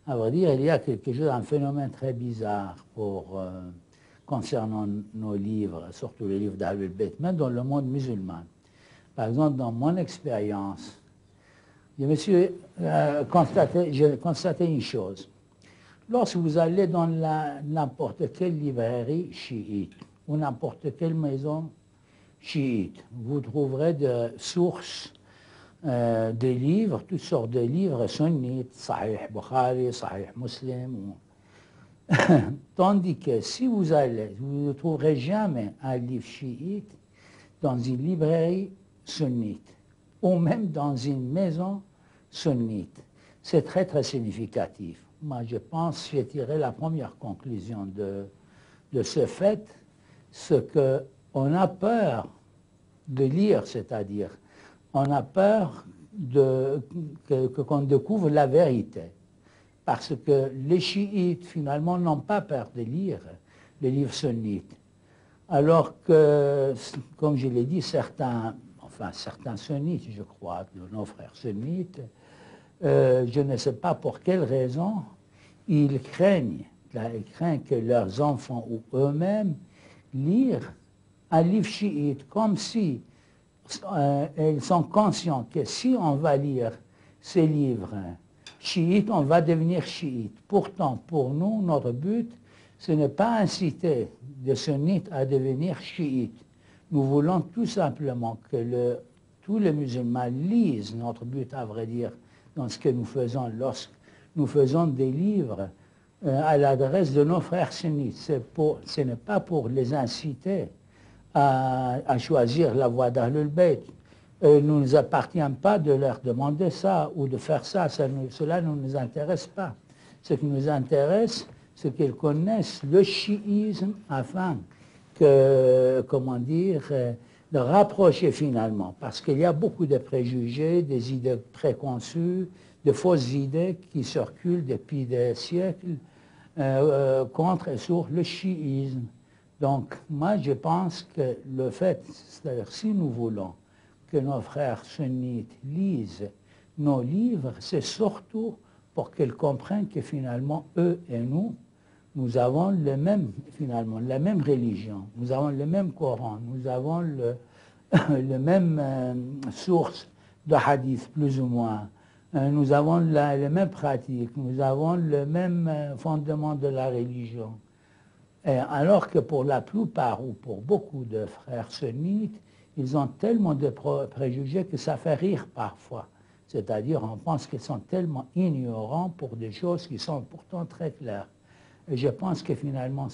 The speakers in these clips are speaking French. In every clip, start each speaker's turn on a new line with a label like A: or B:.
A: À vrai dire, il y a quelque chose, un phénomène très bizarre concernant nos livres, surtout les livres d'Ahlul Bayt, même dans le monde musulman. Par exemple, dans mon expérience, j'ai constaté une chose. Lorsque vous allez dans n'importe quelle librairie chiite ou n'importe quelle maison chiite, vous trouverez des sources, des livres, toutes sortes de livres sunnites, Sahih Bukhari, Sahih Muslim. Tandis que si vous allez, vous ne trouverez jamais un livre chiite dans une librairie sunnite ou même dans une maison sunnite. C'est très très significatif. Moi je pense, j'ai tiré la première conclusion de ce fait, ce qu'on a peur de lire, c'est-à-dire on a peur qu'on découvre la vérité. Parce que les chiites, finalement, n'ont pas peur de lire les livres sunnites. Alors que, comme je l'ai dit, certains sunnites, je crois, de nos frères sunnites, je ne sais pas pour quelle raison, ils craignent que leurs enfants ou eux-mêmes lire un livre chiite, comme si ils sont conscients que si on va lire ces livres chiites, on va devenir chiite. Pourtant, pour nous, notre but, ce n'est pas inciter des sunnites à devenir chiites. Nous voulons tout simplement que tous les musulmans lisent notre but, à vrai dire, dans ce que nous faisons lorsque nous faisons des livres à l'adresse de nos frères sunnites. Ce n'est pas pour les inciter à choisir la voie d'Ahlul Bayt. Il ne nous appartient pas de leur demander ça ou de faire ça. Cela ne nous intéresse pas. Ce qui nous intéresse, c'est qu'ils connaissent le chiisme afin de rapprocher finalement. Parce qu'il y a beaucoup de préjugés, des idées préconçues, de fausses idées qui circulent depuis des siècles contre et sur le chiisme. Donc, moi, je pense que le fait, c'est-à-dire si nous voulons que nos frères sunnites lisent nos livres, c'est surtout pour qu'ils comprennent que finalement, eux et nous avons la même religion, nous avons le même Coran, nous avons le même source de hadith, plus ou moins. Nous avons les mêmes pratiques, nous avons le même fondement de la religion. Alors que pour la plupart ou pour beaucoup de frères sunnites, ils ont tellement de préjugés que ça fait rire parfois. C'est-à-dire, on pense qu'ils sont tellement ignorants pour des choses qui sont pourtant très claires. Et je pense que finalement,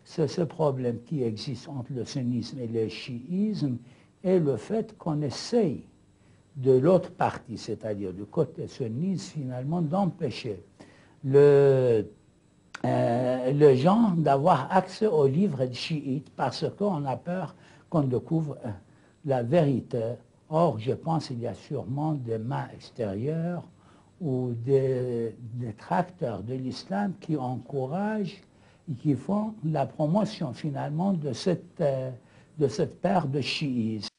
A: ce problème qui existe entre le sunnisme et le chiisme est le fait qu'on essaye de l'autre partie, c'est-à-dire du côté sunnite, finalement, d'empêcher les gens d'avoir accès aux livres chiites parce qu'on a peur qu'on découvre la vérité. Or, je pense qu'il y a sûrement des mains extérieures ou des détracteurs de l'islam qui encouragent et qui font la promotion finalement de cette paire de chiisme.